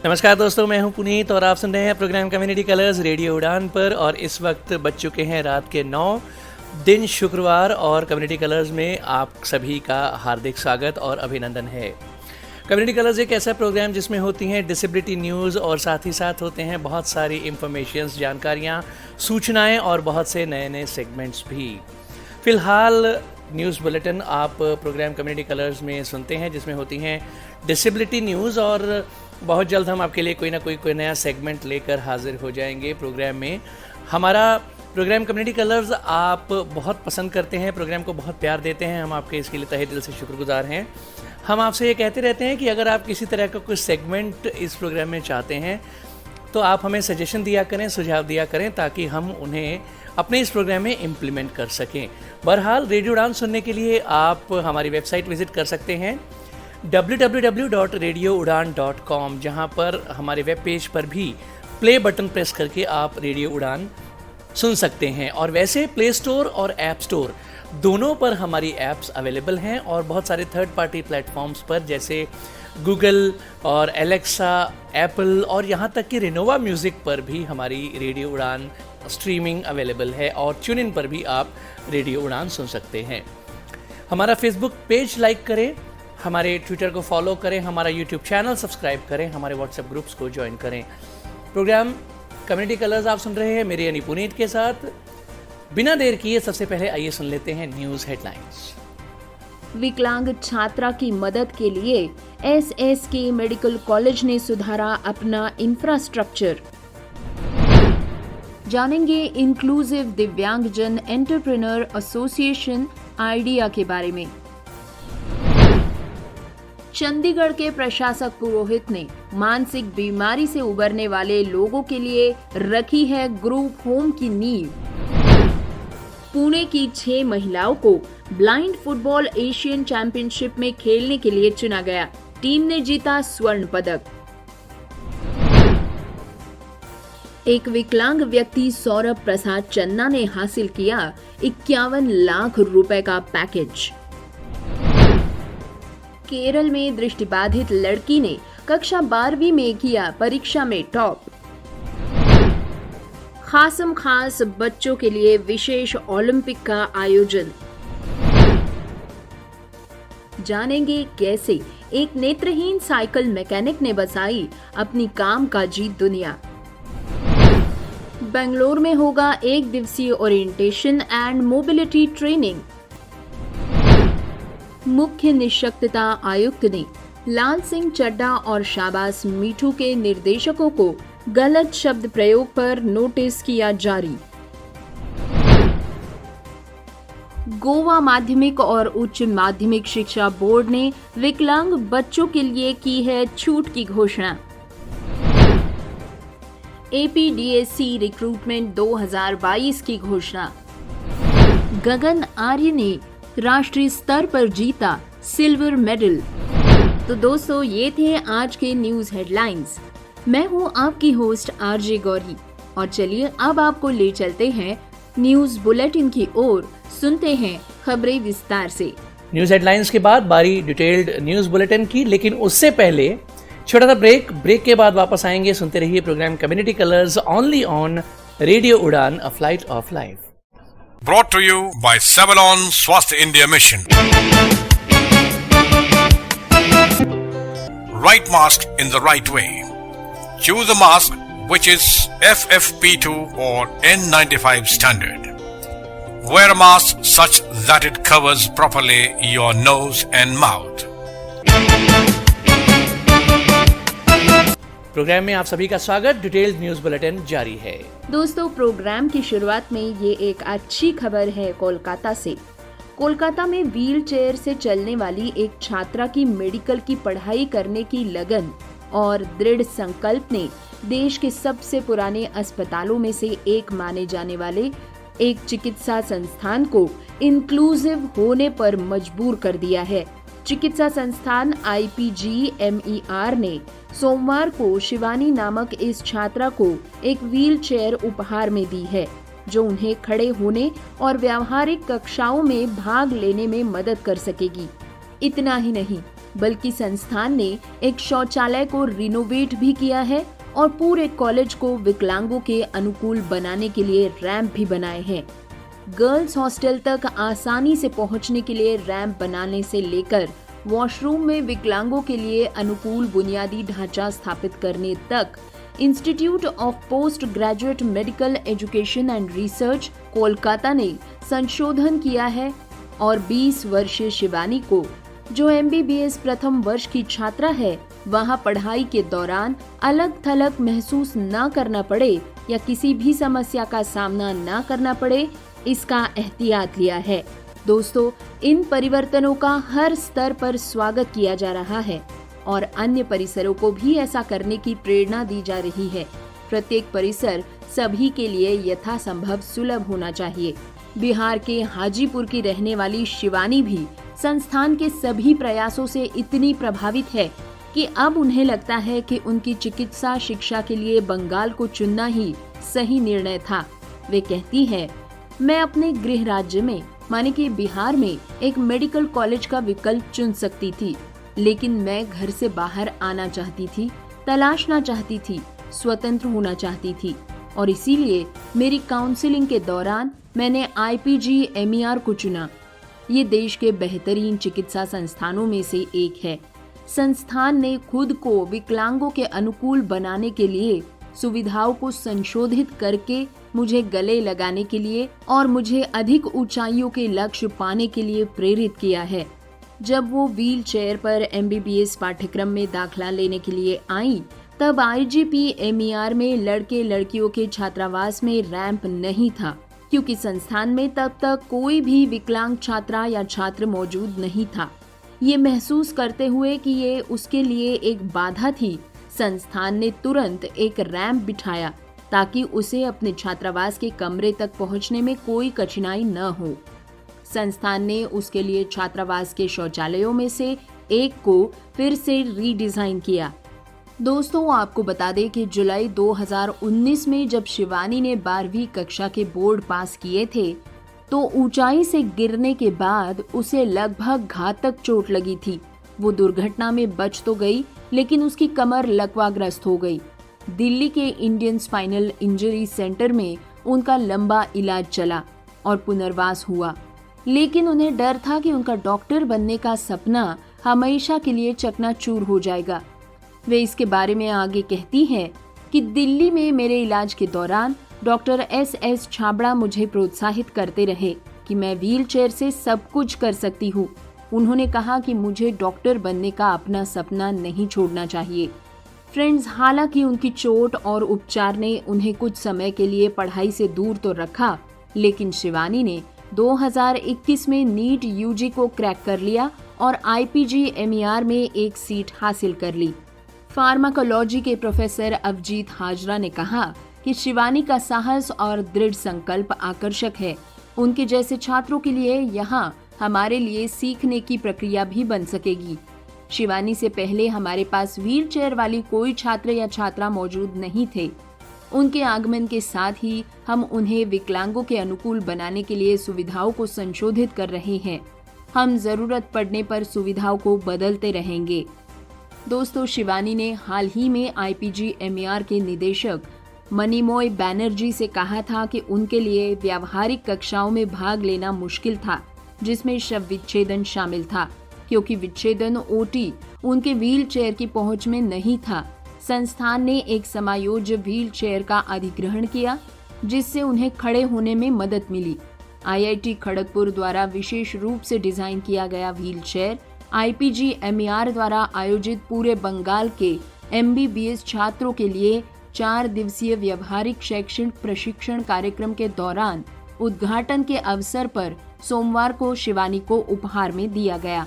नमस्कार दोस्तों, मैं हूं पुनीत और आप सुन रहे हैं प्रोग्राम कम्युनिटी कलर्स रेडियो उड़ान पर। और इस वक्त बज चुके हैं रात के 9 दिन शुक्रवार और कम्युनिटी कलर्स में आप सभी का हार्दिक स्वागत और अभिनंदन है। कम्युनिटी कलर्स एक ऐसा प्रोग्राम जिसमें होती हैं डिसेबिलिटी न्यूज़ और साथ ही साथ होते हैं बहुत सारी इंफॉर्मेशंस, जानकारियाँ, सूचनाएँ और बहुत से नए नए सेगमेंट्स भी। फ़िलहाल न्यूज़ बुलेटिन आप प्रोग्राम कम्युनिटी कलर्स में सुनते हैं जिसमें होती हैं डिसेबिलिटी न्यूज़, और बहुत जल्द हम आपके लिए कोई ना कोई नया सेगमेंट लेकर हाजिर हो जाएंगे प्रोग्राम में। हमारा प्रोग्राम कम्युनिटी कलर्स आप बहुत पसंद करते हैं, प्रोग्राम को बहुत प्यार देते हैं, हम आपके इसके लिए तहे दिल से शुक्रगुजार हैं। हम आपसे ये कहते रहते हैं कि अगर आप किसी तरह का कोई सेगमेंट इस प्रोग्राम में चाहते हैं तो आप हमें सजेशन दिया करें, सुझाव दिया करें, ताकि हम उन्हें अपने इस प्रोग्राम में इम्प्लीमेंट कर सकें। बहरहाल रेडियो उड़ान सुनने के लिए आप हमारी वेबसाइट विजिट कर सकते हैं www.radioudan.com, जहां पर हमारे वेब पेज पर भी प्ले बटन प्रेस करके आप रेडियो उड़ान सुन सकते हैं। और वैसे प्ले स्टोर और ऐप स्टोर दोनों पर हमारी ऐप्स अवेलेबल हैं, और बहुत सारे थर्ड पार्टी प्लेटफॉर्म्स पर जैसे गूगल और एलेक्सा, एप्पल और यहाँ तक कि रिनोवा म्यूज़िक पर भी हमारी रेडियो उड़ान स्ट्रीमिंग अवेलेबल है, और ट्यून इन पर भी आप रेडियो उड़ान सुन सकते हैं। हमारा फेसबुक पेज लाइक करें, हमारे ट्विटर को फॉलो करें, हमारा यूट्यूब चैनल सब्सक्राइब करें, हमारे व्हाट्सएप ग्रुप्स को ज्वाइन करें। प्रोग्राम कम्युनिटी कलर्स आप सुन रहे हैं मेरे यानी पुनीत के साथ। बिना देर किए सबसे पहले आइए सुन लेते हैं न्यूज़ हेडलाइंस। विकलांग छात्रा की मदद के लिए SSK मेडिकल कॉलेज ने सुधारा अपना इंफ्रास्ट्रक्चर। जानेंगे इंक्लूसिव दिव्यांगजन एंटरप्रेन्योर एसोसिएशन आइडिया के बारे में। चंडीगढ़ के प्रशासक पुरोहित ने मानसिक बीमारी से उबरने वाले लोगों के लिए रखी है ग्रुप होम की नींव। पुणे की 6 महिलाओं को ब्लाइंड फुटबॉल एशियन चैंपियनशिप में खेलने के लिए चुना गया। टीम ने जीता स्वर्ण पदक। एक विकलांग व्यक्ति सौरभ प्रसाद चन्ना ने हासिल किया 51 लाख रुपए का पैकेज। केरल में दृष्टिबाधित लड़की ने कक्षा 12वीं में किया परीक्षा में टॉप। खासम खास बच्चों के लिए विशेष ओलंपिक का आयोजन। जानेंगे कैसे एक नेत्रहीन साइकिल मैकेनिक ने बसाई अपनी काम काजी दुनिया। बेंगलोर में होगा 1 दिवसीय ओरिएंटेशन एंड मोबिलिटी ट्रेनिंग। मुख्य निःशक्तता आयुक्त ने लाल सिंह चड्ढा और शाबाश मीठू के निर्देशकों को गलत शब्द प्रयोग पर नोटिस किया जारी। गोवा माध्यमिक और उच्च माध्यमिक शिक्षा बोर्ड ने विकलांग बच्चों के लिए की है छूट की घोषणा। APDSC रिक्रूटमेंट 2022 की घोषणा। गगन आर्य ने राष्ट्रीय स्तर पर जीता सिल्वर मेडल। तो दोस्तों, ये थे आज के न्यूज हेडलाइंस। मैं हूँ आपकी होस्ट RJ गौरी, और चलिए अब आपको ले चलते हैं न्यूज बुलेटिन की ओर। सुनते हैं खबरें विस्तार से। न्यूज़ हेडलाइंस के बाद बारी डिटेल्ड न्यूज़ बुलेटिन की, लेकिन उससे पहले छोटा सा ब्रेक के बाद वापस आएंगे। सुनते रहिए programme community colours only on radio Udaan, a flight of life. Brought to you by Savalon Swasth India Mission. Right mask in the right way. Choose a mask which is FFP2 or N95 standard. Wear a mask such that it covers properly your nose and mouth. Program में आप सभी का स्वागत। Detailed news bulletin जारी है। दोस्तों, programme की शुरुआत में ये एक अच्छी खबर है कोलकाता से। कोलकाता में व्हील चेयर से चलने वाली एक छात्रा की मेडिकल की पढ़ाई करने की लगन और दृढ़ संकल्प ने देश के सबसे पुराने अस्पतालों में से एक माने जाने वाले एक चिकित्सा संस्थान को इंक्लूसिव होने पर मजबूर कर दिया है। चिकित्सा संस्थान IPGMER ने सोमवार को शिवानी नामक इस छात्रा को एक व्हील चेयर उपहार में दी है, जो उन्हें खड़े होने और व्यावहारिक कक्षाओं में भाग लेने में मदद कर सकेगी। इतना ही नहीं, बल्कि संस्थान ने एक शौचालय को रिनोवेट भी किया है और पूरे कॉलेज को विकलांगों के अनुकूल बनाने के लिए रैंप भी बनाए हैं। गर्ल्स हॉस्टल तक आसानी से पहुंचने के लिए रैंप बनाने से लेकर वॉशरूम में विकलांगों के लिए अनुकूल बुनियादी ढांचा स्थापित करने तक institute of post graduate medical education and research Kolkata ने संशोधन किया है और 20 वर्षीय शिवानी को, जो MBBS प्रथम वर्ष की छात्रा है, वहां पढ़ाई के दौरान अलग थलग महसूस न करना पड़े या किसी भी समस्या का सामना न करना पड़े, इसका एहतियात लिया है। दोस्तों, इन परिवर्तनों का हर स्तर पर स्वागत किया जा रहा है और अन्य परिसरों को भी ऐसा करने की प्रेरणा दी जा रही है। प्रत्येक परिसर सभी के लिए यथासंभव सुलभ होना चाहिए। बिहार के हाजीपुर की रहने वाली शिवानी भी संस्थान के सभी प्रयासों से इतनी प्रभावित है कि अब उन्हें लगता है कि उनकी चिकित्सा शिक्षा के लिए बंगाल को चुनना ही सही निर्णय था। वे कहती है, मैं अपने गृह राज्य में माने कि बिहार में एक मेडिकल कॉलेज का विकल्प चुन सकती थी, लेकिन मैं घर से बाहर आना चाहती थी, तलाशना चाहती थी, स्वतंत्र होना चाहती थी और इसीलिए मेरी काउंसलिंग के दौरान मैंने IPG-MER को चुना। ये देश के बेहतरीन चिकित्सा संस्थानों में से एक है। संस्थान ने खुद को विकलांगों के अनुकूल बनाने के लिए सुविधाओं को संशोधित करके मुझे गले लगाने के लिए और मुझे अधिक ऊंचाइयों के लक्ष्य पाने के लिए प्रेरित किया है। जब वो व्हील चेयर पर MBBS पाठ्यक्रम में दाखिला लेने के लिए आई, तब IGP-MER में लड़के लड़कियों के छात्रावास में रैंप नहीं था, क्योंकि संस्थान में तब तक कोई भी विकलांग छात्रा या छात्र मौजूद नहीं था। ये महसूस करते हुए कि ये उसके लिए एक बाधा थी, संस्थान ने तुरंत एक रैंप बिठाया ताकि उसे अपने छात्रावास के कमरे तक पहुंचने में कोई कठिनाई न हो। संस्थान ने उसके लिए छात्रावास के शौचालयों में से एक को फिर से रीडिजाइन किया। दोस्तों, आपको बता दें कि जुलाई 2019 में जब शिवानी ने 12वीं कक्षा के बोर्ड पास किए थे, तो ऊंचाई से गिरने के बाद उसे लगभग घातक चोट लगी थी। वो दुर्घटना में बच तो गई, लेकिन उसकी कमर लकवाग्रस्त हो गई। दिल्ली के इंडियन स्पाइनल इंजरी सेंटर में उनका लंबा इलाज चला और पुनर्वास हुआ, लेकिन उन्हें डर था कि उनका डॉक्टर बनने का सपना हमेशा के लिए चकनाचूर हो जाएगा। वे इसके बारे में आगे कहती हैं कि दिल्ली में मेरे इलाज के दौरान डॉक्टर SS छाबड़ा मुझे प्रोत्साहित करते रहे कि मैं व्हील चेयर से सब कुछ कर सकती हूँ। उन्होंने कहा कि मुझे डॉक्टर बनने का अपना सपना नहीं छोड़ना चाहिए। फ्रेंड्स, हालांकि उनकी चोट और उपचार ने उन्हें कुछ समय के लिए पढ़ाई से दूर तो रखा, लेकिन शिवानी ने 2021 में नीट UG को क्रैक कर लिया और IPG-MER में एक सीट हासिल कर ली। फार्माकोलॉजी के प्रोफेसर अवजीत हाजरा ने कहा कि शिवानी का साहस और दृढ़ संकल्प आकर्षक है। उनके जैसे छात्रों के लिए यहाँ हमारे लिए सीखने की प्रक्रिया भी बन सकेगी। शिवानी से पहले हमारे पास व्हील चेयर वाली कोई छात्र या छात्रा मौजूद नहीं थे। उनके आगमन के साथ ही हम उन्हें विकलांगों के अनुकूल बनाने के लिए सुविधाओं को संशोधित कर रहे हैं। हम जरूरत पड़ने पर सुविधाओं को बदलते रहेंगे। दोस्तों, शिवानी ने हाल ही में IPG-MER के निदेशक मनीमोय बैनर्जी से कहा था कि उनके लिए व्यावहारिक कक्षाओं में भाग लेना मुश्किल था, जिसमें शव विच्छेदन शामिल था, क्योंकि विच्छेदन OT उनके व्हील चेयर की पहुंच में नहीं था। संस्थान ने एक समायोज्य व्हील चेयर का अधिग्रहण किया, जिससे उन्हें खड़े होने में मदद मिली। IIT खड़गपुर द्वारा विशेष रूप से डिजाइन किया गया व्हील चेयर IPG-MER द्वारा आयोजित पूरे बंगाल के MBBS छात्रों के लिए 4 दिवसीय व्यवहारिक शैक्षणिक प्रशिक्षण कार्यक्रम के दौरान उद्घाटन के अवसर पर सोमवार को शिवानी को उपहार में दिया गया।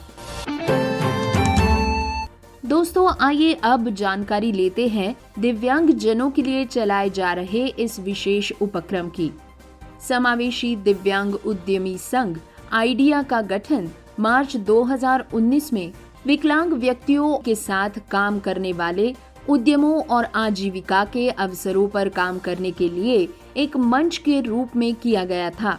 दोस्तों, आइए अब जानकारी लेते हैं दिव्यांग जनों के लिए चलाए जा रहे इस विशेष उपक्रम की। समावेशी दिव्यांग उद्यमी संघ आइडिया का गठन मार्च 2019 में विकलांग व्यक्तियों के साथ काम करने वाले उद्यमों और आजीविका के अवसरों पर काम करने के लिए एक मंच के रूप में किया गया था।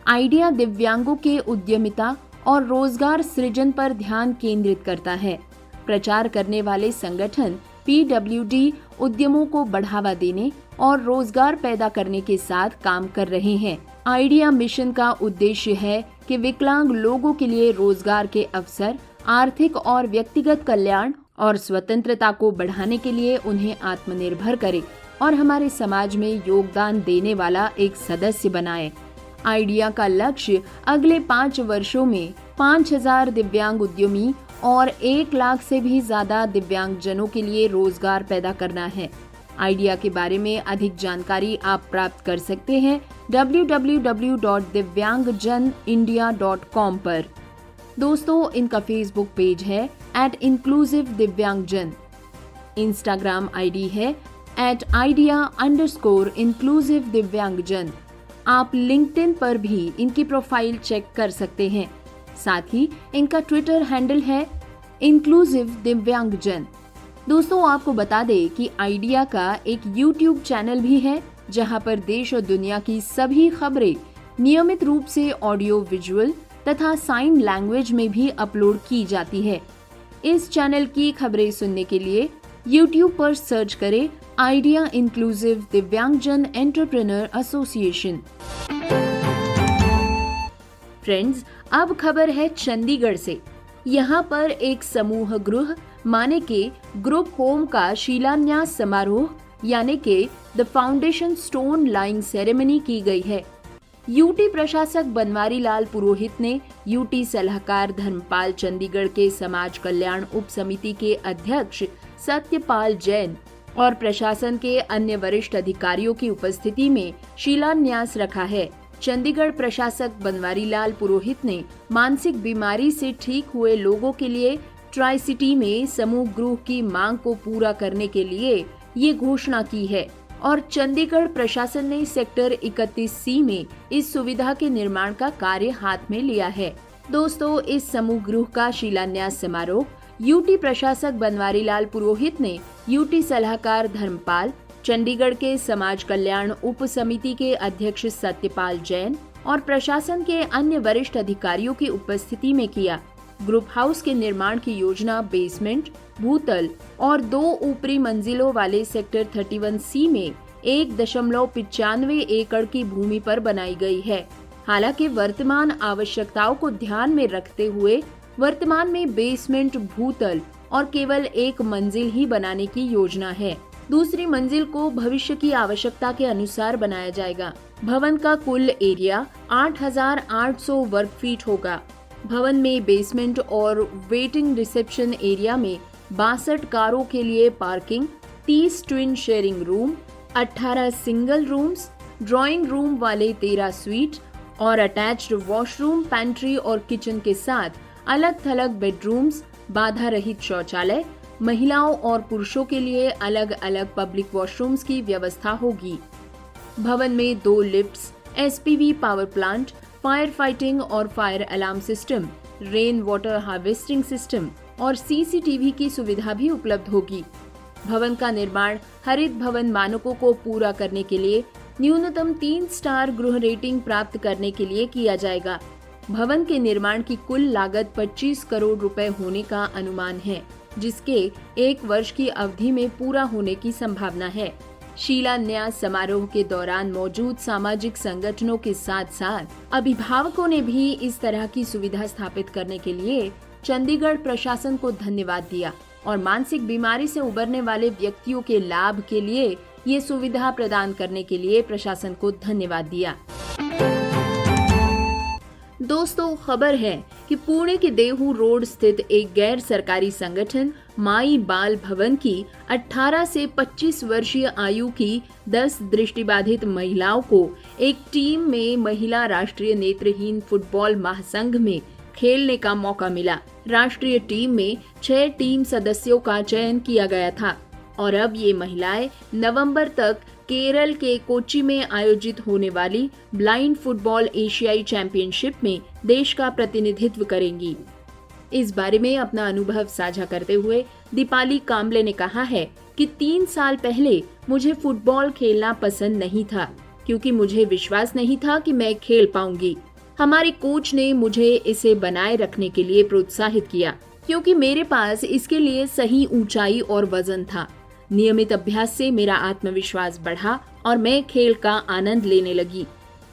आइडिया दिव्यांगों के उद्यमिता और रोजगार सृजन पर ध्यान केंद्रित करता है। प्रचार करने वाले संगठन PWD उद्यमों को बढ़ावा देने और रोजगार पैदा करने के साथ काम कर रहे हैं। आइडिया मिशन का उद्देश्य है कि विकलांग लोगों के लिए रोजगार के अवसर, आर्थिक और व्यक्तिगत कल्याण और स्वतंत्रता को बढ़ाने के लिए उन्हें आत्मनिर्भर करे और हमारे समाज में योगदान देने वाला एक सदस्य बनाए। आइडिया का लक्ष्य अगले 5 वर्षों में 5000 दिव्यांग उद्यमी और 1 लाख से भी ज्यादा दिव्यांगजनों के लिए रोजगार पैदा करना है। आइडिया के बारे में अधिक जानकारी आप प्राप्त कर सकते हैं www.divyangjanindia.com पर। दोस्तों, इनका फेसबुक पेज है @inclusivedivyangjan, इंस्टाग्राम आईडी है @idea_inclusivedivyangjan। आप लिंक्डइन पर भी इनकी प्रोफाइल चेक कर सकते हैं। साथ ही इनका ट्विटर हैंडल है inclusivedivyangjan। दोस्तों, आपको बता दें कि आइडिया का एक यूट्यूब चैनल भी है जहां पर देश और दुनिया की सभी खबरें नियमित रूप से ऑडियो, विजुअल तथा साइन लैंग्वेज में भी अपलोड की जाती है। इस चैनल की खबरें सुनने के लिए यूट्यूब पर सर्च करें आइडिया इंक्लूसिव दिव्यांगजन एंटरप्रेन्योर एसोसिएशन। फ्रेंड्स, अब खबर है चंडीगढ़ से। यहाँ पर एक समूह गृह माने के ग्रुप होम का शिलान्यास समारोह यानी के the foundation stone lying ceremony की गई है। यूटी प्रशासक बनवारी लाल पुरोहित ने यूटी सलाहकार धर्मपाल, चंडीगढ़ के समाज कल्याण उप समिति के अध्यक्ष सत्यपाल जैन और प्रशासन के अन्य वरिष्ठ अधिकारियों की उपस्थिति में शिलान्यास रखा है। चंडीगढ़ प्रशासक बनवारी लाल पुरोहित ने मानसिक बीमारी से ठीक हुए लोगों के लिए ट्राई सिटी में समूह गृह की मांग को पूरा करने के लिए ये घोषणा की है और चंडीगढ़ प्रशासन ने सेक्टर 31C में इस सुविधा के निर्माण का कार्य हाथ में लिया है। दोस्तों, इस समूह गृह का शिलान्यास समारोह यूटी प्रशासक बनवारी लाल पुरोहित ने यूटी सलाहकार धर्मपाल, चंडीगढ़ के समाज कल्याण उप समिति के अध्यक्ष सत्यपाल जैन और प्रशासन के अन्य वरिष्ठ अधिकारियों की उपस्थिति में किया। ग्रुप हाउस के निर्माण की योजना बेसमेंट, भूतल और 2 ऊपरी मंजिलों वाले सेक्टर 31C में 1.95 एकड़ की भूमि पर बनाई गई है। हालांकि वर्तमान आवश्यकताओं को ध्यान में रखते हुए वर्तमान में बेसमेंट, भूतल और केवल 1 मंजिल ही बनाने की योजना है। दूसरी मंजिल को भविष्य की आवश्यकता के अनुसार बनाया जाएगा। भवन का कुल एरिया 8,800 वर्ग फीट होगा। भवन में बेसमेंट और वेटिंग रिसेप्शन एरिया में 62 कारों के लिए parking, 30 twin sharing room, 18 single rooms, drawing room वाले 13 स्वीट और अटैच्ड वॉशरूम, पैंट्री और किचन के साथ अलग-थलग बेडरूम्स, बाधा रहित शौचालय, महिलाओं और पुरुषों के लिए अलग-अलग पब्लिक वॉशरूम्स की व्यवस्था होगी। भवन में 2 lifts, SPV power plant, fire fighting और fire alarm system, rain water harvesting system और सीसीटीवी की सुविधा भी उपलब्ध होगी। भवन का निर्माण हरित भवन मानकों को पूरा करने के लिए न्यूनतम 3 स्टार गृह रेटिंग प्राप्त करने के लिए किया जाएगा। भवन के निर्माण की कुल लागत 25 करोड़ रुपए होने का अनुमान है, जिसके 1 वर्ष की अवधि में पूरा होने की संभावना है। शिलान्यास समारोह के दौरान मौजूद सामाजिक संगठनों के साथ साथ अभिभावकों ने भी इस तरह की सुविधा स्थापित करने के लिए चंडीगढ़ प्रशासन को धन्यवाद दिया और मानसिक बीमारी से उबरने वाले व्यक्तियों के लाभ के लिए ये सुविधा प्रदान करने के लिए प्रशासन को धन्यवाद दिया। दोस्तों, खबर है कि पुणे के देहू रोड स्थित एक गैर सरकारी संगठन माई बाल भवन की 18 से 25 वर्षीय आयु की 10 दृष्टिबाधित महिलाओं को एक टीम में महिला राष्ट्रीय नेत्रहीन फुटबॉल महासंघ में खेलने का मौका मिला। राष्ट्रीय टीम में 6 टीम सदस्यों का चयन किया गया था और अब ये महिलाएं नवंबर तक केरल के कोच्चि में आयोजित होने वाली ब्लाइंड फुटबॉल एशियाई चैंपियनशिप में देश का प्रतिनिधित्व करेंगी। इस बारे में अपना अनुभव साझा करते हुए दीपाली कांबले ने कहा है कि 3 साल पहले मुझे फुटबॉल खेलना पसंद नहीं था क्योंकि मुझे विश्वास नहीं था कि मैं खेल पाऊंगी। हमारे कोच ने मुझे इसे बनाए रखने के लिए प्रोत्साहित किया। क्योंकि मेरे पास इसके लिए सही ऊंचाई और वजन था। नियमित अभ्यास से मेरा आत्मविश्वास बढ़ा और मैं खेल का आनंद लेने लगी।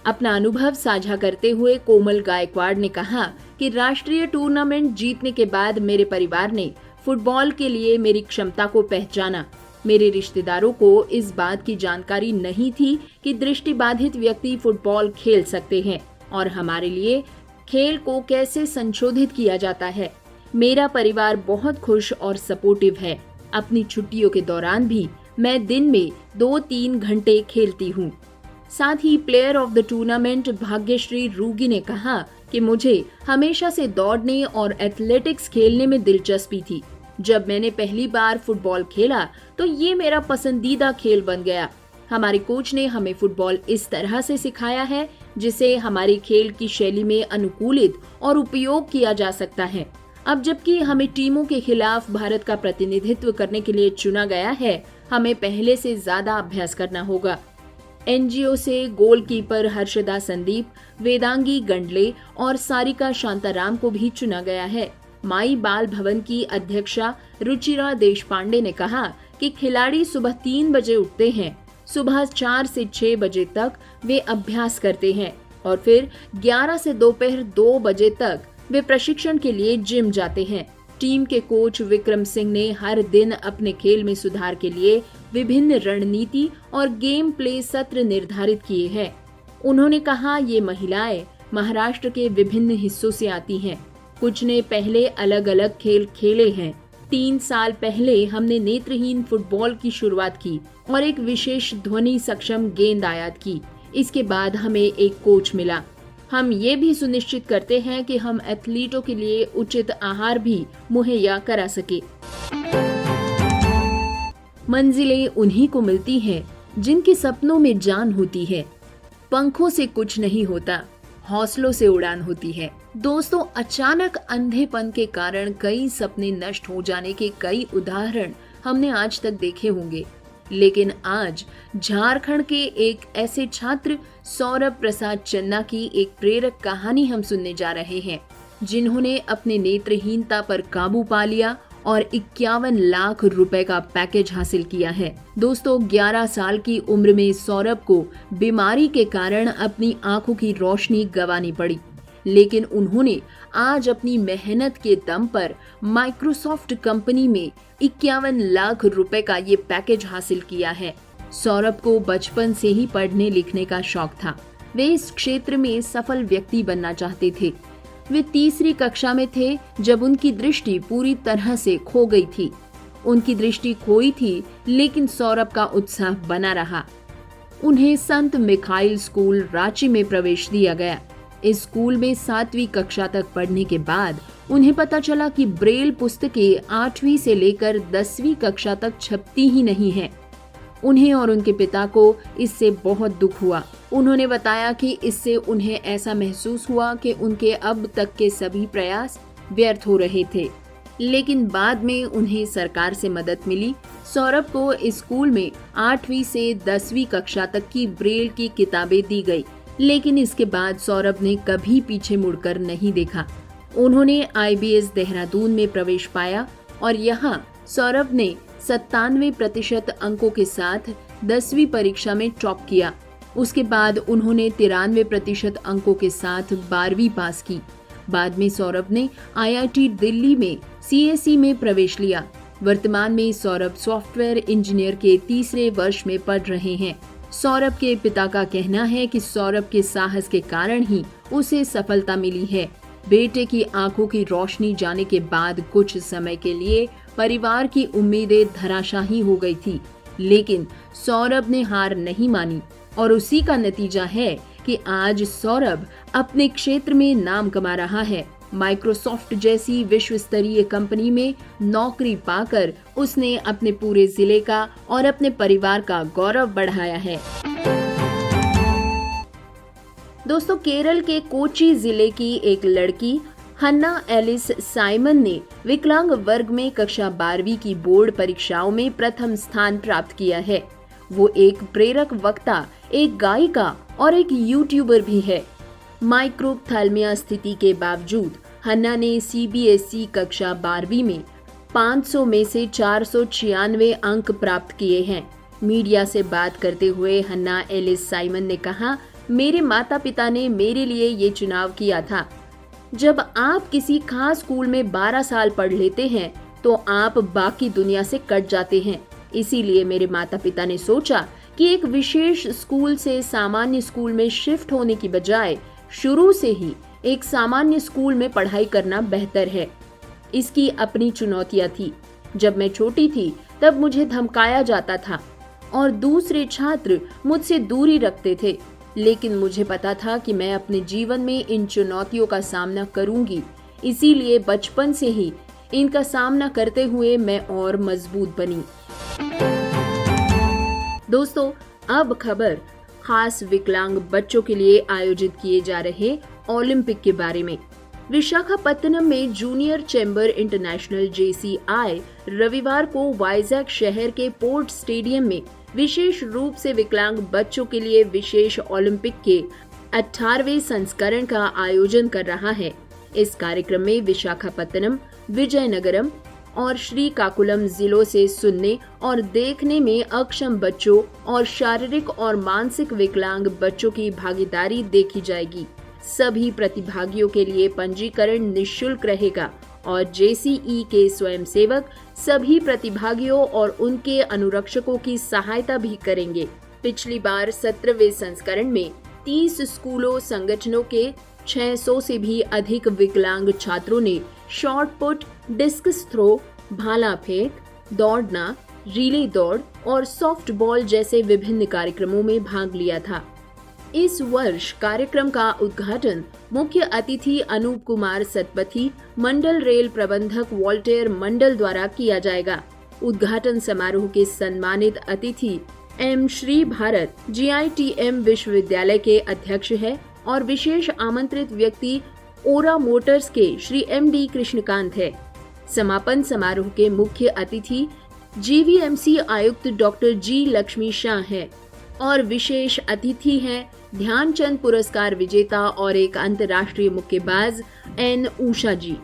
अपना अनुभव साझा करते हुए कोमल गायकवाड़ ने कहा कि राष्ट्रीय टूर्नामेंट जीतने के बाद मेरे परिवार ने फुटबॉल के लिए मेरी क्षमता को पहचाना। मेरे रिश्तेदारों को इस बात की जानकारी नहीं थी कि दृष्टिबाधित व्यक्ति फुटबॉल खेल सकते हैं और हमारे लिए खेल को कैसे संशोधित किया जाता है। मेरा परिवार बहुत खुश और सपोर्टिव है। अपनी छुट्टियों के दौरान भी मैं दिन में 2-3 घंटे खेलती हूँ। साथ ही player of the tournament Bhagyashree Rugi ने कहा कि मुझे हमेशा से दौड़ने और एथलेटिक्स खेलने में दिलचस्पी थी। जब मैंने पहली बार फुटबॉल खेला तो ये मेरा पसंदीदा खेल बन गया। हमारे कोच ने हमें फुटबॉल इस तरह से सिखाया है जिसे हमारे खेल की शैली में अनुकूलित और उपयोग किया जा सकता है। अब जबकि हमें टीमों के खिलाफ भारत का प्रतिनिधित्व करने के लिए चुना गया है, हमें पहले से ज्यादा अभ्यास करना होगा। एनजीओ से गोलकीपर हर्षदा संदीप, वेदांगी गंडले और सारिका शांताराम को भी चुना गया है। माई बाल भवन की अध्यक्षा रुचिरा देशपांडे ने कहा कि खिलाड़ी सुबह 3 बजे उठते हैं। सुबह 4 से 6 बजे तक वे अभ्यास करते हैं और फिर 11 से दोपहर 2 बजे तक वे प्रशिक्षण के लिए जिम जाते हैं। टीम के कोच विक्रम सिंह ने हर दिन अपने खेल में सुधार के लिए विभिन्न रणनीति और गेम प्ले सत्र निर्धारित किए हैं। उन्होंने कहा, ये महिलाएं महाराष्ट्र के विभिन्न हिस्सों से आती हैं। कुछ ने पहले अलग अलग खेल खेले हैं। 3 साल पहले हमने नेत्रहीन फुटबॉल की शुरुआत की और एक विशेष ध्वनि सक्षम गेंद आयात की। इसके बाद हमें एक कोच मिला। हम ये भी सुनिश्चित करते हैं कि हम एथलीटों के लिए उचित आहार भी मुहैया करा सके। मंजिलें उन्हीं को मिलती हैं जिनके सपनों में जान होती है। पंखों से कुछ नहीं होता, हौसलों से उड़ान होती है। दोस्तों, अचानक अंधेपन के कारण कई सपने नष्ट हो जाने के कई उदाहरण हमने आज तक देखे होंगे, लेकिन आज झारखंड के एक ऐसे छात्र सौरभ प्रसाद चन्ना की एक प्रेरक कहानी हम सुनने जा रहे हैं, जिन्होंने अपने नेत्रहीनता पर काबू पा लिया और 51 लाख रुपए का पैकेज हासिल किया है। दोस्तों, 11 साल की उम्र में सौरभ को बीमारी के कारण अपनी आंखों की रोशनी गंवानी पड़ी, लेकिन उन्होंने आज अपनी मेहनत के दम पर माइक्रोसॉफ्ट कंपनी में 51 लाख रुपए का ये पैकेज हासिल किया है। सौरभ को बचपन से ही पढ़ने लिखने का शौक था। वे इस क्षेत्र में सफल व्यक्ति बनना चाहते थे। वे 3री कक्षा में थे जब उनकी दृष्टि पूरी तरह से खो गई थी। उनकी दृष्टि खोई थी, लेकिन सौरभ का उत्साह बना रहा। उन्हें संत मिखाइल स्कूल रांची में प्रवेश दिया गया। इस स्कूल में 7वीं कक्षा तक पढ़ने के बाद उन्हें पता चला कि ब्रेल पुस्तकें 8वीं से लेकर 10वीं कक्षा तक छपती ही नहीं हैं। उन्हें और उनके पिता को इससे बहुत दुख हुआ। उन्होंने बताया कि इससे उन्हें ऐसा महसूस हुआ कि उनके अब तक के सभी प्रयास व्यर्थ हो रहे थे, लेकिन बाद में उन्हें सरकार से मदद मिली। सौरभ को इस स्कूल में 8वीं से 10वीं कक्षा तक की ब्रेल की किताबें दी गई, लेकिन इसके बाद सौरभ ने कभी पीछे मुड़कर नहीं देखा। उन्होंने IBS देहरादून में प्रवेश पाया और यहाँ सौरभ ने 97% अंकों के साथ 10वीं परीक्षा में टॉप किया। उसके बाद उन्होंने 93% अंकों के साथ 12वीं पास की। बाद में सौरभ ने IIT दिल्ली में CSE में प्रवेश लिया। वर्तमान में सौरभ सॉफ्टवेयर इंजीनियर के 3रे वर्ष में पढ़ रहे हैं। सौरभ के पिता का कहना है कि सौरभ के साहस के कारण ही उसे सफलता मिली है। बेटे की आंखों की रोशनी जाने के बाद कुछ समय के लिए परिवार की उम्मीदें धराशाही हो गई थी, लेकिन सौरभ ने हार नहीं मानी और उसी का नतीजा है कि आज सौरभ अपने क्षेत्र में नाम कमा रहा है। माइक्रोसॉफ्ट जैसी विश्व स्तरीय कंपनी में नौकरी पाकर उसने अपने पूरे जिले का और अपने परिवार का गौरव बढ़ाया है। दोस्तों, केरल के कोची जिले की एक लड़की हन्ना एलिस साइमन ने विकलांग वर्ग में कक्षा 12वीं की बोर्ड परीक्षाओं में प्रथम स्थान प्राप्त किया है। वो एक प्रेरक वक्ता, एक गायिका और एक यूट्यूबर भी है। माइक्रोप्थेल्मिया स्थिति के बावजूद हन्ना ने सीबीएसई कक्षा 12वीं में 500 में से 496 अंक प्राप्त किए हैं। मीडिया से बात करते हुए हन्ना एलिस साइमन ने कहा, मेरे माता पिता ने मेरे लिए ये चुनाव किया था। जब आप किसी खास स्कूल में 12 साल पढ़ लेते हैं तो आप बाकी दुनिया से कट जाते हैं। इसीलिए मेरे माता पिता ने सोचा कि एक विशेष स्कूल से सामान्य स्कूल में शिफ्ट होने की बजाय शुरू से ही एक सामान्य स्कूल में पढ़ाई करना बेहतर है। इसकी अपनी चुनौतियां थी। जब मैं छोटी थी तब मुझे धमकाया जाता था और दूसरे छात्र मुझसे दूरी रखते थे, लेकिन मुझे पता था कि मैं अपने जीवन में इन चुनौतियों का सामना करूंगी। इसीलिए बचपन से ही इनका सामना करते हुए मैं और मजबूत बनी। दोस्तों, अब खबर खास विकलांग बच्चों के लिए आयोजित किए जा रहे ओलंपिक के बारे में। विशाखापत्तनम में जूनियर चैम्बर इंटरनेशनल JCI रविवार को वाइजैक शहर के पोर्ट स्टेडियम में विशेष रूप से विकलांग बच्चों के लिए विशेष ओलंपिक के 18वें संस्करण का आयोजन कर रहा है। इस कार्यक्रम में विशाखापत्तनम, विजयनगरम और श्रीकाकुलम जिलों से सुनने और देखने में अक्षम बच्चों और शारीरिक और मानसिक विकलांग बच्चों की भागीदारी देखी जाएगी। सभी प्रतिभागियों के लिए पंजीकरण निःशुल्क रहेगा और JCE के स्वयंसेवक सभी प्रतिभागियों और उनके अनुरक्षकों की सहायता भी करेंगे। पिछली बार 17वें संस्करण में 30 स्कूलों संगठनों के 600 से भी अधिक विकलांग छात्रों ने शॉट पुट, डिस्कस थ्रो, भाला फेंक, दौड़ना, रिले दौड़ और सॉफ्ट बॉल जैसे विभिन्न कार्यक्रमों में भाग लिया था। इस वर्ष कार्यक्रम का उद्घाटन मुख्य अतिथि अनूप कुमार सतपथी, मंडल रेल प्रबंधक वॉल्टेयर मंडल द्वारा किया जाएगा। उद्घाटन समारोह के सम्मानित अतिथि M श्री भारत GITM विश्वविद्यालय के अध्यक्ष है और विशेष आमंत्रित व्यक्ति ओरा मोटर्स के श्री MD कृष्णकांत है। समापन समारोह के मुख्य अतिथि GVMC आयुक्त डॉक्टर G लक्ष्मी शाह है और विशेष अतिथि हैं ध्यानचंद पुरस्कार विजेता और एक अंतर्राष्ट्रीय मुक्केबाज N उषा जी।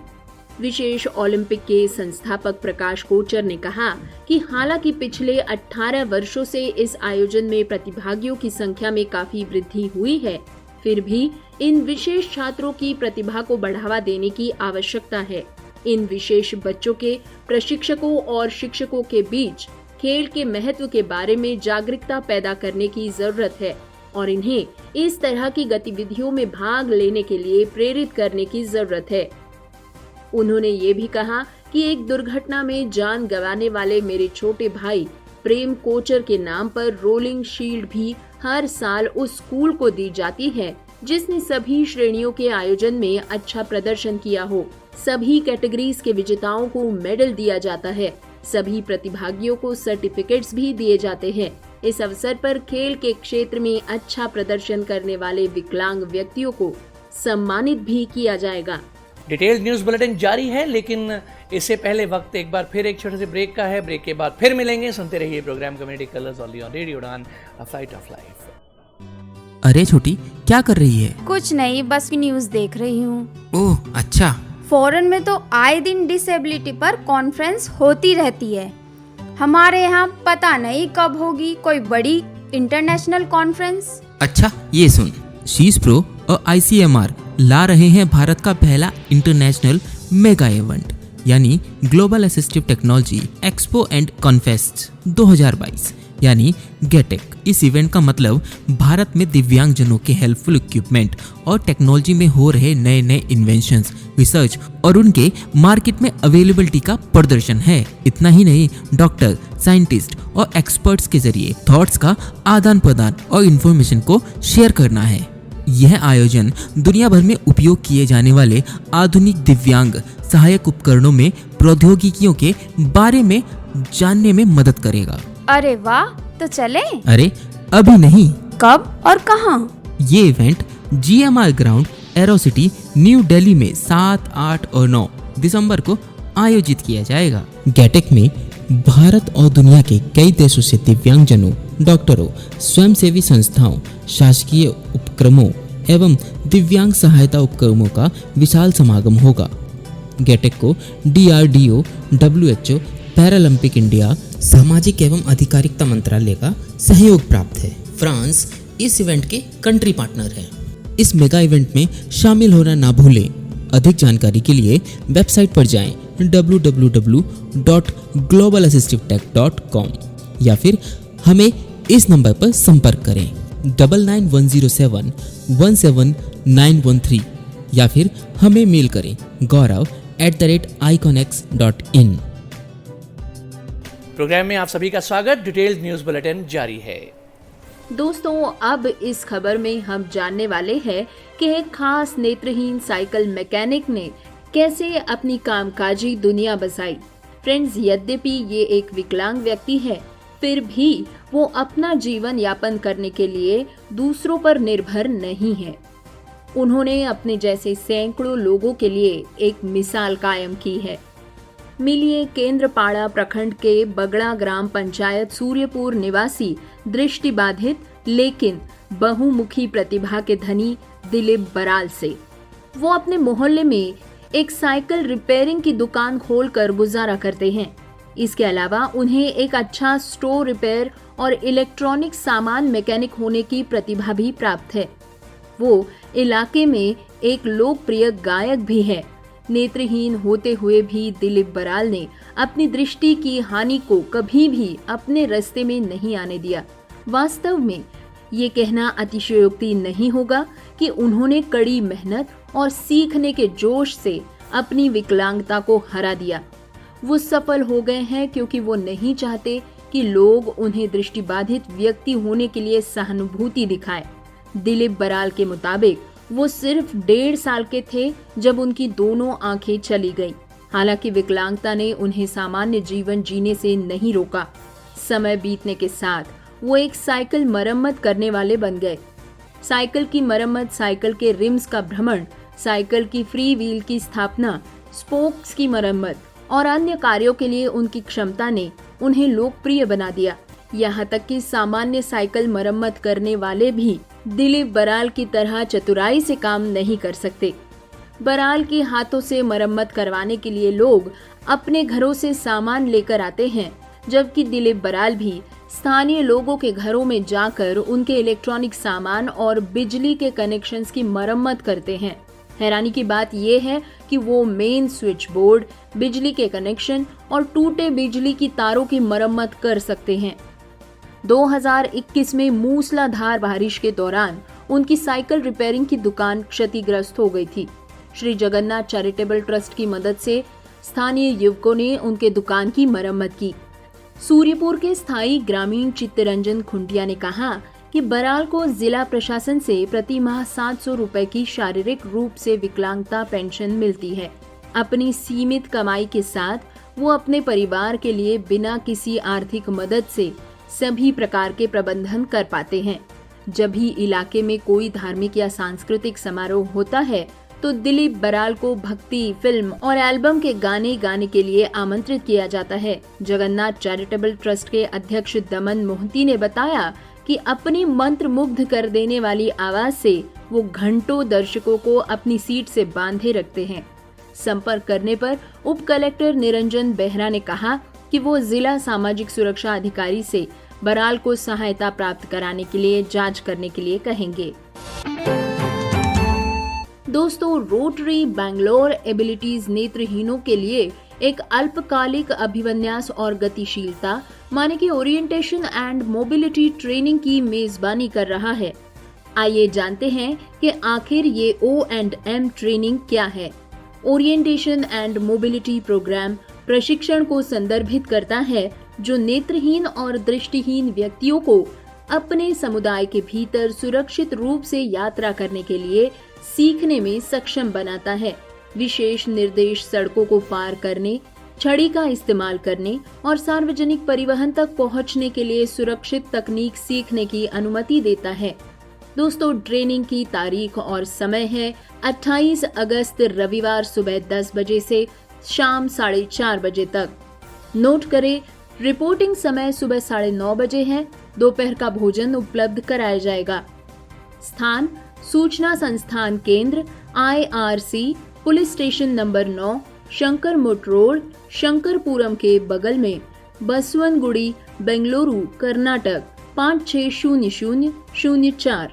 विशेष ओलंपिक के संस्थापक प्रकाश कोचर ने कहा कि हालांकि पिछले 18 वर्षों से इस आयोजन में प्रतिभागियों की संख्या में काफी वृद्धि हुई है, फिर भी इन विशेष छात्रों की प्रतिभा को बढ़ावा देने की आवश्यकता है। इन विशेष बच्चों के प्रशिक्षकों और शिक्षकों के बीच खेल के महत्व के बारे में जागरूकता पैदा करने की जरूरत है और इन्हें इस तरह की गतिविधियों में भाग लेने के लिए प्रेरित करने की जरूरत है। उन्होंने ये भी कहा कि एक दुर्घटना में जान गंवाने वाले मेरे छोटे भाई प्रेम कोचर के नाम पर रोलिंग शील्ड भी हर साल उस स्कूल को दी जाती है जिसने सभी श्रेणियों के आयोजन में अच्छा प्रदर्शन किया हो। सभी कैटेगरीज के विजेताओं को मेडल दिया जाता है। सभी प्रतिभागियों को सर्टिफिकेट्स भी दिए जाते हैं। इस अवसर पर खेल के क्षेत्र में अच्छा प्रदर्शन करने वाले विकलांग व्यक्तियों को सम्मानित भी किया जाएगा। डिटेल्ड न्यूज बुलेटिन जारी है, लेकिन इससे पहले वक्त एक बार फिर एक छोटे से ब्रेक का है। ब्रेक के बाद फिर मिलेंगे। सुनते रहिए programme community colours on radio Udaan, a flight of life. अरे छोटी, क्या कर रही है? कुछ नहीं, बस न्यूज देख रही हूँ। ओह अच्छा। फॉरेन में तो आए दिन डिसेबिलिटी पर कॉन्फ्रेंस होती रहती है। हमारे यहाँ पता नहीं कब होगी कोई बड़ी इंटरनेशनल कॉन्फ्रेंस। अच्छा ये सुन, शीश प्रो और ICMR ला रहे हैं भारत का पहला इंटरनेशनल मेगा इवेंट यानी global assistive technology expo and confest 2022 यानी गेटेक। इस इवेंट का मतलब भारत में दिव्यांग जनों के हेल्पफुल इक्विपमेंट और टेक्नोलॉजी में हो रहे नए नए इन्वेंशंस, रिसर्च और उनके मार्केट में अवेलेबिलिटी का प्रदर्शन है। इतना ही नहीं, डॉक्टर, साइंटिस्ट और एक्सपर्ट्स के जरिए थॉट्स का आदान प्रदान और इन्फॉर्मेशन को शेयर करना है। यह आयोजन दुनिया भर में उपयोग किए जाने वाले आधुनिक दिव्यांग सहायक उपकरणों में प्रौद्योगिकियों के बारे में जानने में मदद करेगा। अरे वाह, तो चले? अरे अभी नहीं। कब और कहाँ? ये event GMR ground arrow city new Delhi में 7, 8 और 9 दिसंबर को आयोजित किया जाएगा। गेटेक में भारत और दुनिया के कई देशों से दिव्यांगजनों, डॉक्टरों, स्वयंसेवी संस्थाओं, शासकीय उपक्रमों एवं दिव्यांग सहायता उपक्रमों का विशाल समागम होगा। गेटेक को DRDO, WHO, पैरालंपिक इंडिया, सामाजिक एवं अधिकारिता मंत्रालय का सहयोग प्राप्त है। फ्रांस इस इवेंट के कंट्री पार्टनर है। इस मेगा इवेंट में शामिल होना ना भूलें। अधिक जानकारी के लिए वेबसाइट पर जाएं www.globalassistivetech.com या फिर हमें इस नंबर पर संपर्क करें 9910717913 या फिर हमें मेल करें gaurav@iconx.in। प्रोग्राम में आप सभी का स्वागत। डिटेल्ड न्यूज बुलेटिन जारी है। दोस्तों, अब इस खबर में हम जानने वाले हैं कि एक खास नेत्रहीन साइकिल मैकेनिक ने कैसे अपनी कामकाजी दुनिया बसाई। फ्रेंड्स, यद्यपि ये एक विकलांग व्यक्ति है, फिर भी वो अपना जीवन यापन करने के लिए दूसरों पर निर्भर नहीं है। उन्होंने अपने जैसे सैकड़ों लोगों के लिए एक मिसाल कायम की है। मिलिए केंद्रपाड़ा प्रखंड के बगड़ा ग्राम पंचायत सूर्यपुर निवासी दृष्टिबाधित लेकिन बहुमुखी प्रतिभा के धनी दिलीप बराल से। वो अपने मोहल्ले में एक साइकिल रिपेयरिंग की दुकान खोलकर गुजारा करते हैं। इसके अलावा उन्हें एक अच्छा स्टोर रिपेयर और इलेक्ट्रॉनिक सामान मैकेनिक होने की प्रतिभा भी प्राप्त है। वो इलाके में एक लोकप्रिय गायक भी है। नेत्रहीन होते हुए भी दिलीप बराल ने अपनी दृष्टि की हानि को कभी भी अपने रास्ते में नहीं आने दिया। वास्तव में ये कहना अतिशयोक्ति नहीं होगा कि उन्होंने कड़ी मेहनत और सीखने के जोश से अपनी विकलांगता को हरा दिया। वो सफल हो गए हैं क्योंकि वो नहीं चाहते कि लोग उन्हें दृष्टिबाधित व्यक्ति होने के लिए सहानुभूति दिखाएं। दिलीप बराल के मुताबिक वो सिर्फ 1.5 साल के थे जब उनकी दोनों आंखें चली गईं। हालांकि विकलांगता ने उन्हें सामान्य जीवन जीने से नहीं रोका। समय बीतने के साथ वो एक साइकिल मरम्मत करने वाले बन गए। साइकिल की मरम्मत, साइकिल के रिम्स का भ्रमण, साइकिल की फ्री व्हील की स्थापना, स्पोक्स की मरम्मत और अन्य कार्यों के लिए उनकी क्षमता ने उन्हें लोकप्रिय बना दिया। यहाँ तक कि सामान्य साइकिल मरम्मत करने वाले भी दिलीप बराल की तरह चतुराई से काम नहीं कर सकते। बराल के हाथों से मरम्मत करवाने के लिए लोग अपने घरों से सामान लेकर आते हैं, जबकि दिलीप बराल भी स्थानीय लोगों के घरों में जाकर उनके इलेक्ट्रॉनिक सामान और बिजली के कनेक्शंस की मरम्मत करते हैं। हैरानी की बात यह है कि वो मेन स्विच बोर्ड, बिजली के कनेक्शन और टूटे बिजली की तारों की मरम्मत कर सकते हैं। 2021 में मूसलाधार बारिश के दौरान उनकी साइकिल रिपेयरिंग की दुकान क्षतिग्रस्त हो गई थी। श्री जगन्नाथ चैरिटेबल ट्रस्ट की मदद से स्थानीय युवकों ने उनके दुकान की मरम्मत की। सूर्यपुर के स्थायी ग्रामीण चित्तरंजन खुंटिया ने कहा कि बराल को जिला प्रशासन से प्रति माह 700 रुपए की शारीरिक रूप से विकलांगता पेंशन मिलती है। अपनी सीमित कमाई के साथ वो अपने परिवार के लिए बिना किसी आर्थिक मदद से सभी प्रकार के प्रबंधन कर पाते हैं। जब भी इलाके में कोई धार्मिक या सांस्कृतिक समारोह होता है तो दिलीप बराल को भक्ति, फिल्म और एल्बम के गाने गाने के लिए आमंत्रित किया जाता है। जगन्नाथ चैरिटेबल ट्रस्ट के अध्यक्ष दमन मोहंती ने बताया कि अपनी मंत्र मुग्ध कर देने वाली आवाज से वो घंटों दर्शकों को अपनी सीट से बांधे रखते हैं। संपर्क करने पर उप कलेक्टर निरंजन बेहरा ने कहा कि वो जिला सामाजिक सुरक्षा अधिकारी से बराल को सहायता प्राप्त कराने के लिए जांच करने के लिए कहेंगे। दोस्तों, रोटरी बैंगलोर एबिलिटीज नेत्रहीनों के लिए एक अल्पकालिक अभिविन्यास और गतिशीलता माने कि ओरिएंटेशन एंड मोबिलिटी ट्रेनिंग की मेजबानी कर रहा है। आइए जानते हैं कि आखिर ये O&M ट्रेनिंग क्या है। ओरिएंटेशन एंड मोबिलिटी प्रोग्राम प्रशिक्षण को संदर्भित करता है जो नेत्रहीन और दृष्टिहीन व्यक्तियों को अपने समुदाय के भीतर सुरक्षित रूप से यात्रा करने के लिए सीखने में सक्षम बनाता है। विशेष निर्देश सड़कों को पार करने, छड़ी का इस्तेमाल करने और सार्वजनिक परिवहन तक पहुंचने के लिए सुरक्षित तकनीक सीखने की अनुमति देता है। दोस्तों, ट्रेनिंग की तारीख और समय है 28 अगस्त रविवार सुबह 10 बजे से शाम 4:30 बजे तक। नोट करें, रिपोर्टिंग समय सुबह 9:30 बजे है। दोपहर का भोजन उपलब्ध कराया जाएगा। स्थान सूचना संस्थान केंद्र IRC, police station number 9, Shankar Mutt road, Shankarapuram के बगल में, बसवनगुड़ी, बेंगलुरु, कर्नाटक 560004।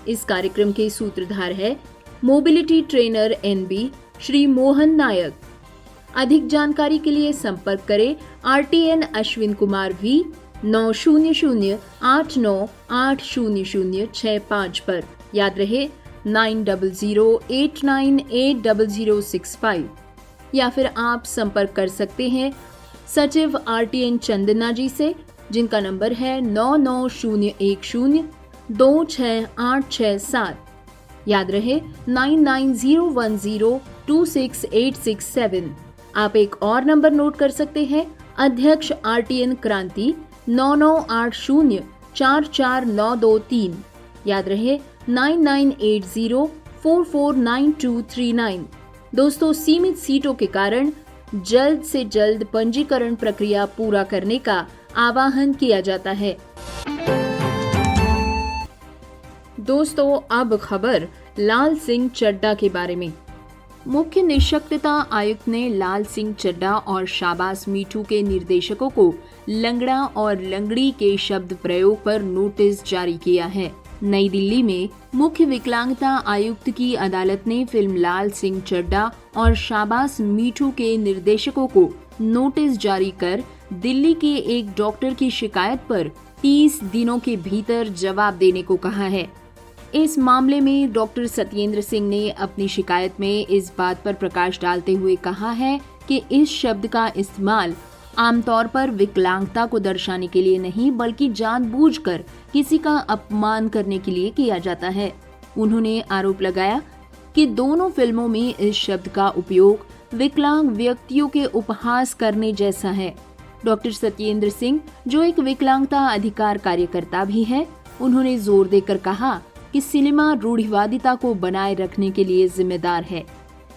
इस कार्यक्रम के सूत्रधार है mobility trainer NB Shri Mohan Nayak. अधिक जानकारी के लिए संपर्क करें RTN अश्विन कुमार V 9008980065 पर। याद रहे 9008980065। या फिर आप संपर्क कर सकते हैं सचिव RTN चंदना जी से, जिनका नंबर है 9901026867। याद रहे 9901026867। आप एक और नंबर नोट कर सकते हैं, अध्यक्ष RTN क्रांति 9980449239। याद रहे 9980449239। दोस्तों, सीमित सीटों के कारण जल्द से जल्द पंजीकरण प्रक्रिया पूरा करने का आह्वान किया जाता है। दोस्तों, अब खबर लाल सिंह चड्ढा के बारे में। मुख्य निःशक्तता आयुक्त ने लाल सिंह चड्ढा और शाबाश मीठू के निर्देशकों को लंगड़ा और लंगड़ी के शब्द प्रयोग पर नोटिस जारी किया है। नई दिल्ली में मुख्य विकलांगता आयुक्त की अदालत ने फिल्म लाल सिंह चड्ढा और शाबाश मीठू के निर्देशकों को नोटिस जारी कर दिल्ली के एक डॉक्टर की शिकायत पर 30 दिनों के भीतर जवाब देने को कहा है। इस मामले में डॉक्टर सत्येंद्र सिंह ने अपनी शिकायत में इस बात पर प्रकाश डालते हुए कहा है कि इस शब्द का इस्तेमाल आमतौर पर विकलांगता को दर्शाने के लिए नहीं, बल्कि जानबूझकर किसी का अपमान करने के लिए किया जाता है। उन्होंने आरोप लगाया कि दोनों फिल्मों में इस शब्द का उपयोग विकलांग व्यक्तियों के उपहास करने जैसा है। डॉक्टर सत्येंद्र सिंह, जो एक विकलांगता अधिकार कार्यकर्ता भी है, उन्होंने जोर देकर कहा कि सिनेमा रूढ़िवादिता को बनाए रखने के लिए जिम्मेदार है।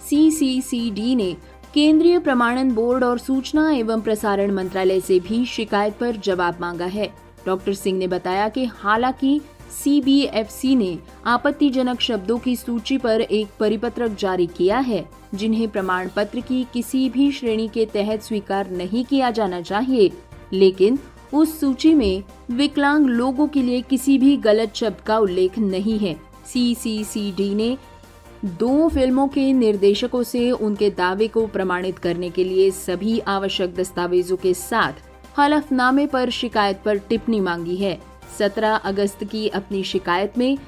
CCCD ने केंद्रीय प्रमाणन बोर्ड और सूचना एवं प्रसारण मंत्रालय से भी शिकायत पर जवाब मांगा है। डॉक्टर सिंह ने बताया कि हालांकि CBFC ने आपत्तिजनक शब्दों की सूची पर एक परिपत्रक जारी किया है, जिन्हें प्रमाण पत्र की किसी भी श्रेणी के तहत स्वीकार नहीं किया जाना चाहिए, लेकिन उस सूची में विकलांग लोगों के लिए किसी भी गलत शब्द का उल्लेख नहीं है। CCCD ने 2 फिल्मों के निर्देशकों से उनके दावे को प्रमाणित करने के लिए सभी आवश्यक दस्तावेजों के साथ हलफनामे पर शिकायत पर टिप्पणी मांगी है। 17 अगस्त की अपनी शिकायत में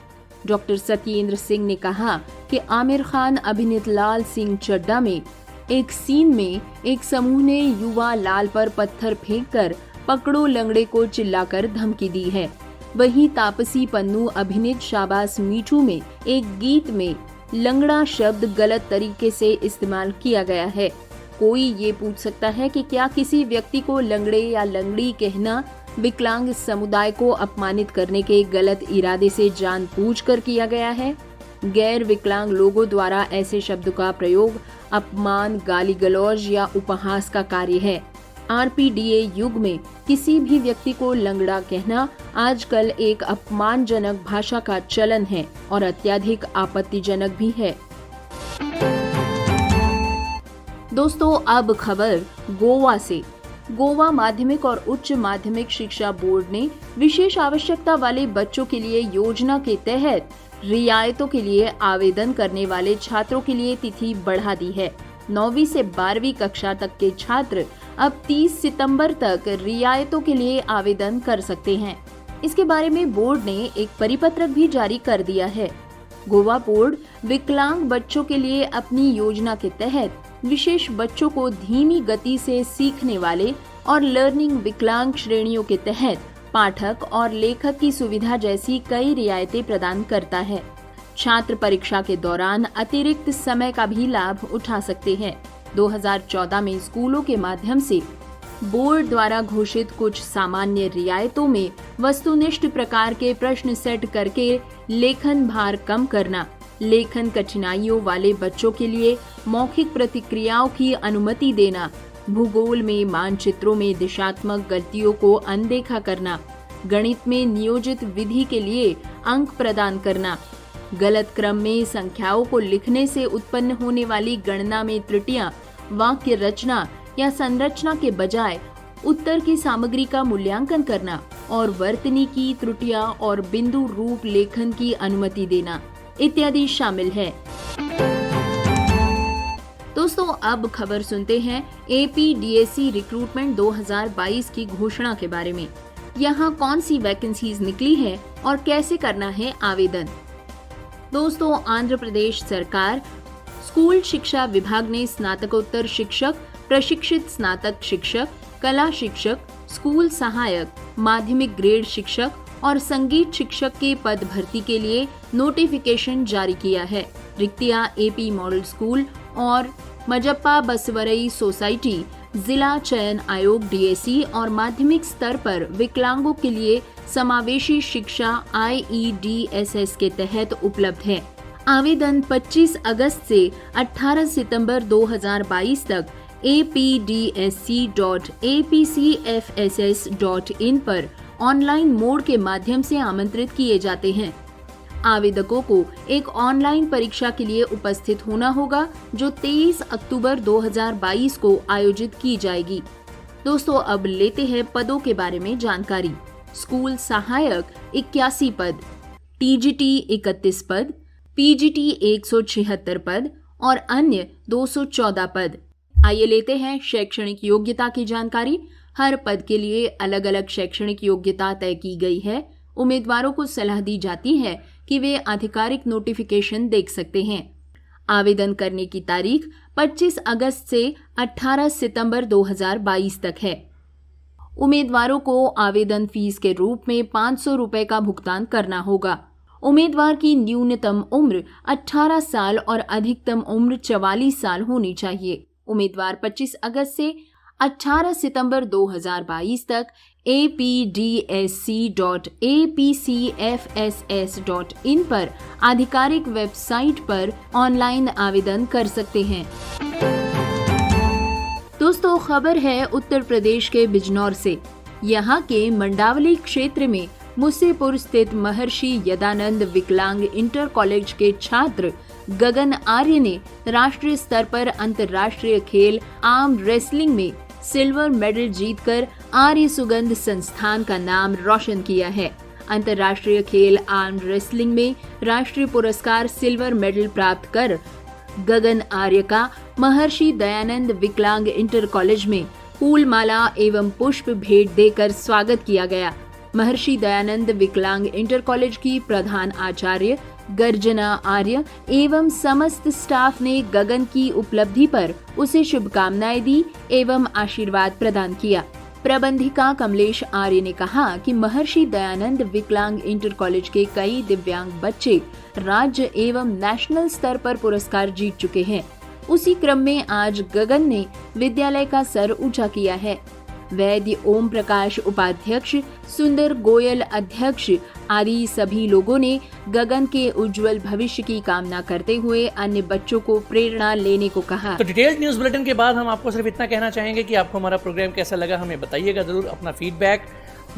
डॉक्टर सत्येंद्र सिंह ने कहा कि आमिर खान अभिनीत लाल सिंह चड्ढा में एक सीन में एक समूह ने युवा लाल पर पत्थर फेंककर पकड़ो लंगड़े को चिल्लाकर धमकी दी है। वहीं तापसी पन्नू अभिनीत शाबाश मीठू में एक गीत में लंगड़ा शब्द गलत तरीके से इस्तेमाल किया गया है। कोई ये पूछ सकता है कि क्या किसी व्यक्ति को लंगड़े या लंगड़ी कहना विकलांग समुदाय को अपमानित करने के गलत इरादे से जानबूझकर किया गया है? गैर विकलांग लोगों द्वारा ऐसे शब्द का प्रयोग अपमान, गाली गलौज या उपहास का कार्य है। RPDA युग में किसी भी व्यक्ति को लंगड़ा कहना आजकल एक अपमानजनक भाषा का चलन है और अत्यधिक आपत्तिजनक भी है। दोस्तों, अब खबर गोवा से। गोवा माध्यमिक और उच्च माध्यमिक शिक्षा बोर्ड ने विशेष आवश्यकता वाले बच्चों के लिए योजना के तहत रियायतों के लिए आवेदन करने वाले छात्रों के लिए तिथि बढ़ा दी है। 9वीं से 12वीं कक्षा तक के छात्र अब 30 सितंबर तक रियायतों के लिए आवेदन कर सकते हैं। इसके बारे में बोर्ड ने एक परिपत्रक भी जारी कर दिया है। गोवा बोर्ड विकलांग बच्चों के लिए अपनी योजना के तहत विशेष बच्चों को धीमी गति से सीखने वाले और लर्निंग विकलांग श्रेणियों के तहत पाठक और लेखक की सुविधा जैसी कई रियायतें प्रदान करता है। छात्र परीक्षा के दौरान अतिरिक्त समय का भी लाभ उठा सकते हैं। 2014 में स्कूलों के माध्यम से बोर्ड द्वारा घोषित कुछ सामान्य रियायतों में वस्तुनिष्ठ प्रकार के प्रश्न सेट करके लेखन भार कम करना, लेखन कठिनाइयों वाले बच्चों के लिए मौखिक प्रतिक्रियाओं की अनुमति देना, भूगोल में मानचित्रों में दिशात्मक गलतियों को अनदेखा करना, गणित में नियोजित विधि के लिए अंक प्रदान करना, गलत क्रम में संख्याओं को लिखने से उत्पन्न होने वाली गणना में त्रुटियां, वाक्य रचना या संरचना के बजाय उत्तर की सामग्री का मूल्यांकन करना और वर्तनी की त्रुटियां और बिंदु रूप लेखन की अनुमति देना इत्यादि शामिल है। दोस्तों, अब खबर सुनते हैं APDSC रिक्रूटमेंट 2022 की घोषणा के बारे में। यहाँ कौन सी वैकेंसीज निकली है और कैसे करना है आवेदन। दोस्तों, आंध्र प्रदेश सरकार स्कूल शिक्षा विभाग ने स्नातकोत्तर शिक्षक, प्रशिक्षित स्नातक शिक्षक, कला शिक्षक, स्कूल सहायक, माध्यमिक ग्रेड शिक्षक और संगीत शिक्षक के पद भर्ती के लिए नोटिफिकेशन जारी किया है। रिक्तियां AP मॉडल स्कूल और मजप्पा बसवरई सोसाइटी, जिला चयन आयोग DSC और माध्यमिक स्तर पर विकलांगों के लिए समावेशी शिक्षा IEDSS के तहत उपलब्ध है। आवेदन 25 अगस्त से 18 सितंबर 2022 तक apdsc.apcfss.in पर ऑनलाइन मोड के माध्यम से आमंत्रित किए जाते हैं। आवेदकों को एक ऑनलाइन परीक्षा के लिए उपस्थित होना होगा जो 23 अक्टूबर 2022 को आयोजित की जाएगी। दोस्तों, अब लेते हैं पदों के बारे में जानकारी। स्कूल सहायक 81 पद, TGT 31 पद, PGT 176 पद और अन्य 214 पद। आइए लेते हैं शैक्षणिक योग्यता की जानकारी। हर पद के लिए अलग अलग शैक्षणिक योग्यता तय की गई है। उम्मीदवारों को सलाह दी जाती है कि वे आधिकारिक नोटिफिकेशन देख सकते हैं। आवेदन करने की तारीख 25 अगस्त से 18 सितंबर 2022 तक है। उम्मीदवारों को आवेदन फीस के रूप में 500 रुपए का भुगतान करना होगा। उम्मीदवार की न्यूनतम उम्र 18 साल और अधिकतम उम्र 44 साल होनी चाहिए। उम्मीदवार 25 अगस्त से 18 सितंबर 2022 तक apdsc.apcfss.in पर आधिकारिक वेबसाइट पर ऑनलाइन आवेदन कर सकते हैं। दोस्तों, खबर है उत्तर प्रदेश के बिजनौर से। यहाँ के मंडावली क्षेत्र में मुसेपुर स्थित महर्षि यदानंद विकलांग इंटर कॉलेज के छात्र गगन आर्य ने राष्ट्रीय स्तर पर अंतर्राष्ट्रीय खेल आर्म रेसलिंग में सिल्वर मेडल जीतकर आर्य सुगंध संस्थान का नाम रोशन किया है। अंतर्राष्ट्रीय खेल आर्म रेसलिंग में राष्ट्रीय पुरस्कार सिल्वर मेडल प्राप्त कर गगन आर्य का महर्षि दयानंद विकलांग इंटर कॉलेज में फूल माला एवं पुष्प भेंट देकर स्वागत किया गया। महर्षि दयानंद विकलांग इंटर कॉलेज की प्रधान आचार्य गर्जना आर्य एवं समस्त स्टाफ ने गगन की उपलब्धि पर उसे शुभकामनाएं दी एवं आशीर्वाद प्रदान किया। प्रबंधिका कमलेश आर्य ने कहा कि महर्षि दयानंद विकलांग इंटर कॉलेज के कई दिव्यांग बच्चे राज्य एवं नेशनल स्तर पर पुरस्कार जीत चुके हैं। उसी क्रम में आज गगन ने विद्यालय का सर ऊंचा किया है। वैद्य ओम प्रकाश उपाध्यक्ष, सुंदर गोयल अध्यक्ष आदि सभी लोगों ने गगन के उज्जवल भविष्य की कामना करते हुए अन्य बच्चों को प्रेरणा लेने को कहा। तो डिटेल्ड न्यूज बुलेटिन के बाद हम आपको सिर्फ इतना कहना चाहेंगे कि आपको हमारा प्रोग्राम कैसा लगा हमें बताइएगा जरूर। अपना फीडबैक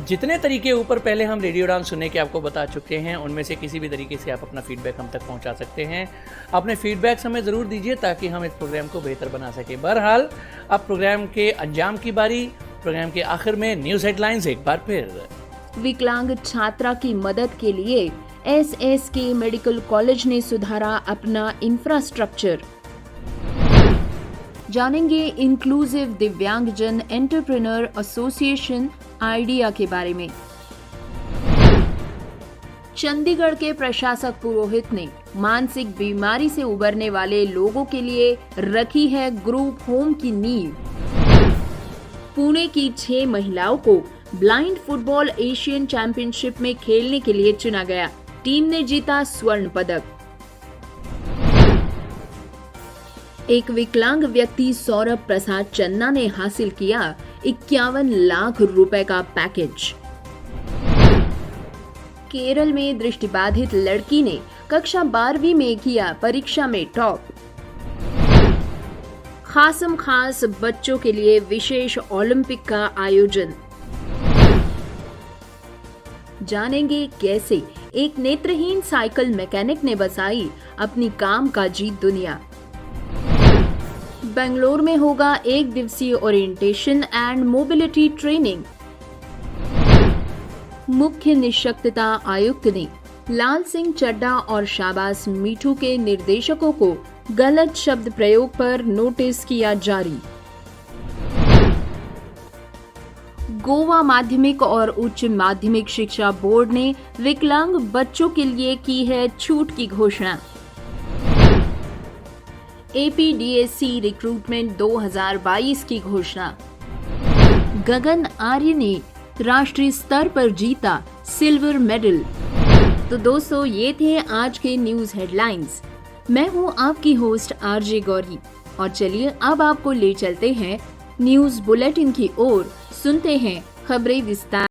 जितने तरीके ऊपर पहले हम रेडियो डांस सुनने के आपको बता चुके हैं उनमें से किसी भी तरीके से आप अपना फीडबैक हम तक पहुंचा सकते हैं। अपने फीडबैक हमें ज़रूर दीजिए ताकि हम इस प्रोग्राम को बेहतर बना सकें। बहरहाल अब प्रोग्राम के अंजाम की बारी। प्रोग्राम के आखिर में न्यूज़ हेडलाइंस एक बार फिर। विकलांग छात्रा की मदद के लिए SSK मेडिकल कॉलेज ने सुधारा अपना इंफ्रास्ट्रक्चर। जानेंगे इंक्लूसिव दिव्यांगजन एंटरप्रेन्योर एसोसिएशन आइडिया के बारे में। चंडीगढ़ के प्रशासक पुरोहित ने मानसिक बीमारी से उबरने वाले लोगों के लिए रखी है ग्रुप होम की नींव। पुणे की 6 महिलाओं को ब्लाइंड फुटबॉल एशियन चैंपियनशिप में खेलने के लिए चुना गया। टीम ने जीता स्वर्ण पदक। एक विकलांग व्यक्ति सौरभ प्रसाद चन्ना ने हासिल किया 51 लाख रुपए का पैकेज। केरल में दृष्टिबाधित लड़की ने कक्षा 12वीं में किया परीक्षा में टॉप। खासम खास बच्चों के लिए विशेष ओलंपिक का आयोजन। जानेंगे कैसे एक नेत्रहीन साइकिल मैकेनिक ने बसाई अपनी काम काजी दुनिया। बेंगलोर में होगा 1 दिवसीय ओरिएंटेशन एंड मोबिलिटी ट्रेनिंग। मुख्य निःशक्तता आयुक्त ने लाल सिंह चड्ढा और शाबाश मीठू के निर्देशकों को गलत शब्द प्रयोग पर नोटिस किया जारी। गोवा माध्यमिक और उच्च माध्यमिक शिक्षा बोर्ड ने विकलांग बच्चों के लिए की है छूट की घोषणा। एपीडीएससी रिक्रूटमेंट 2022 की घोषणा। गगन आर्य ने राष्ट्रीय स्तर पर जीता सिल्वर मेडल। तो दोस्तों, ये थे आज के न्यूज हेडलाइंस। मैं हूं आपकी होस्ट आरजे गौरी और चलिए अब आपको ले चलते हैं न्यूज बुलेटिन की ओर। सुनते हैं खबरें विस्तार।